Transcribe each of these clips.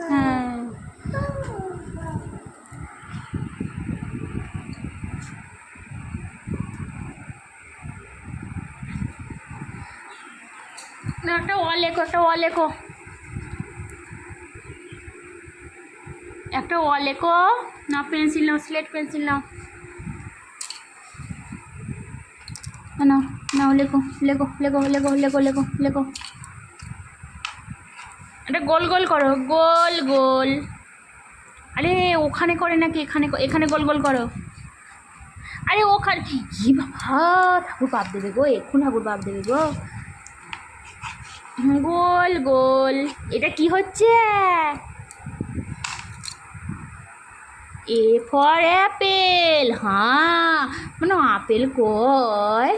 হ্যাঁ না, একটা ওয়াল লেখো, একটা ওয়াল লেখো, একটা ওয়াল লেখো। না পেন্সিল নাও, স্লেট পেন্সিল নাও, নাও নাও, লেখো লেখো লেখো লেখো লেখো লেখো লেখো। এটা গোল গোল করো, গোল গোল। আরে ওখানে করে নাকি এখানে, এখানে গোল গোল করো। আরে ওখানে কি বাবা, ঠাকুর বাপ দেবে গো, এখন ঠাকুর বাপ দেবে গো। গোল গোল। এটা কি হচ্ছে? A for Apple. হ্যাঁ মানে আপেল কয়,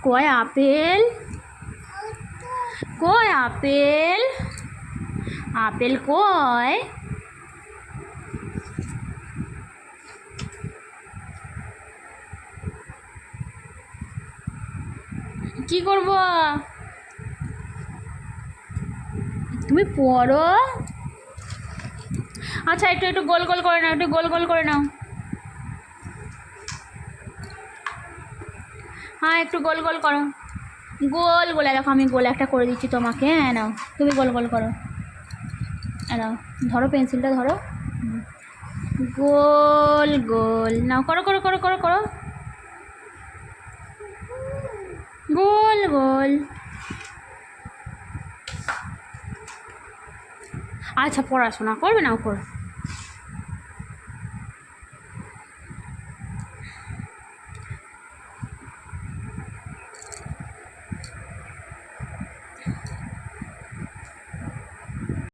কয় আপেল, কয় আপেল, আপেল কয়। কি করব? তুমি পড়ো। আচ্ছা একটু একটু গোল গোল করে নাও, একটু গোল গোল করে নাও। হ্যাঁ একটু গোল গোল করো, গোল গোল। দেখো আমি গোল একটা করে দিচ্ছি তোমাকে, হ্যাঁ নাও তুমি গোল গোল করো। নাও ধরো পেন্সিলটা ধরো, গোল গোল নাও, করো করো করো করো করো, গোল গোল। আচ্ছা পড়াশোনা করবে না, করো।